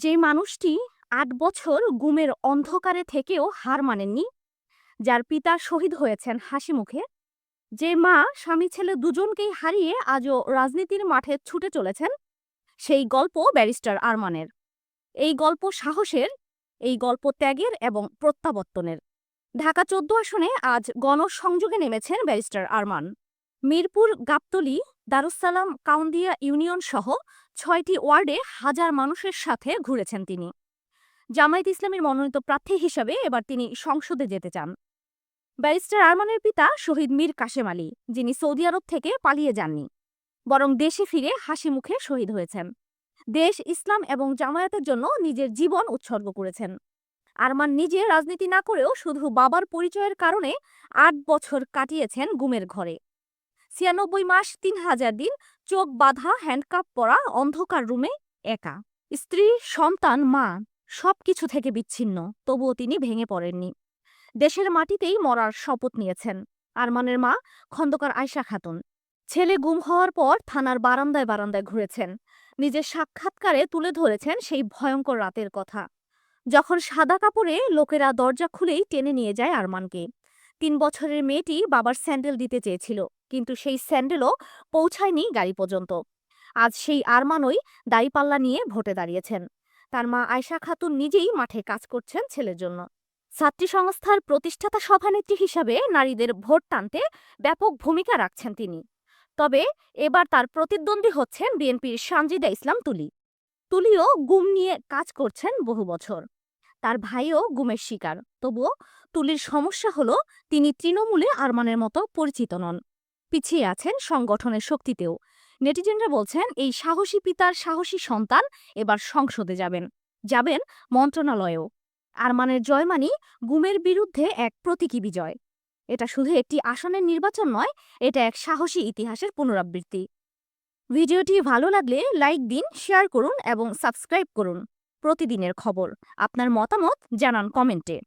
যে মানুষটি ৮ বছর গুমের অন্ধকারে থেকেও হার মানেননি, যার পিতা শহীদ হয়েছেন হাসিমুখে, যে মা স্বামী ছেলে দুজনকেই হারিয়ে আজও রাজনীতির মাঠে ছুটে চলেছেন, সেই গল্প ব্যারিস্টার আরমানের। এই গল্প সাহসের, এই গল্প ত্যাগের এবং প্রত্যাবর্তনের। ঢাকা ১৪ আসনে আজ গণসংযোগে নেমেছেন ব্যারিস্টার আরমান। মিরপুর, গাবতলী, দারুসালাম, কাউন্দিয়া ইউনিয়ন সহ ৬টি ওয়ার্ডে হাজার মানুষের সাথে ঘুরেছেন তিনি। জামায়াত ইসলামীর মনোনীত প্রার্থী হিসাবে এবার তিনি সংসদে যেতে চান। ব্যারিস্টার আরমানের পিতা শহীদ মীর কাশেম আলী, যিনি সৌদি আরব থেকে পালিয়ে যাননি, বরং দেশে ফিরে হাসি মুখে শহীদ হয়েছেন। দেশ, ইসলাম এবং জামায়াতের জন্য নিজের জীবন উৎসর্গ করেছেন। আরমান নিজে রাজনীতি না করেও শুধু বাবার পরিচয়ের কারণে ৮ বছর কাটিয়েছেন গুমের ঘরে। ৯৬ মাস ৩,০০০ দিন চোখ বাঁধা, হ্যান্ডকাপ পরা অন্ধকার রুমে একা। স্ত্রী, সন্তান, মা সবকিছু থেকে বিচ্ছিন্ন, তবুও তিনি ভেঙে পড়েননি। দেশের মাটিতেই মরার শপথ নিয়েছেন। আরমানের মা খন্দকার আয়শা খাতুন ছেলে গুম হওয়ার পর থানার বারান্দায় বারান্দায় ঘুরেছেন। নিজের সাক্ষাৎকারে তুলে ধরেছেন সেই ভয়ঙ্কর রাতের কথা, যখন সাদা কাপড়ে লোকেরা দরজা খুলেই টেনে নিয়ে যায় আরমানকে। ৩ বছরের মেয়েটি বাবার স্যান্ডেল দিতে চেয়েছিল, কিন্তু সেই স্যান্ডেলও পৌঁছায়নি গাড়ি পর্যন্ত। আজ সেই আরমানই দাঁড়িপাল্লা নিয়ে ভোটে দাঁড়িয়েছেন। তার মা আয়শা খাতুন নিজেই মাঠে কাজ করছেন ছেলের জন্য। ছাত্রী সংস্থার প্রতিষ্ঠাতা সভানেত্রী হিসাবে নারীদের ভোট টানতে ব্যাপক ভূমিকা রাখছেন তিনি। তবে এবার তার প্রতিদ্বন্দ্বী হচ্ছেন বিএনপির সানজিদা ইসলাম তুলি। তুলিও গুম নিয়ে কাজ করছেন বহু বছর। তার ভাইও গুমের শিকার। তবুও তুলির সমস্যা হলো তিনি তৃণমূলে আরমানের মতো পরিচিত নন, পিছিয়ে আছেন সংগঠনের শক্তিতেও। নেটিজেনরা বলছেন এই সাহসী পিতার সাহসী সন্তান এবার সংসদে যাবেন মন্ত্রণালয়েও। আরমানের জয় মানি গুমের বিরুদ্ধে এক প্রতীকী বিজয়। এটা শুধু একটি আসনের নির্বাচন নয়, এটা এক সাহসী ইতিহাসের পুনরাবৃত্তি। ভিডিওটি ভালো লাগলে লাইক দিন, শেয়ার করুন এবং সাবস্ক্রাইব করুন। প্রতিদিনের খবর, আপনার মতামত জানান কমেন্টে।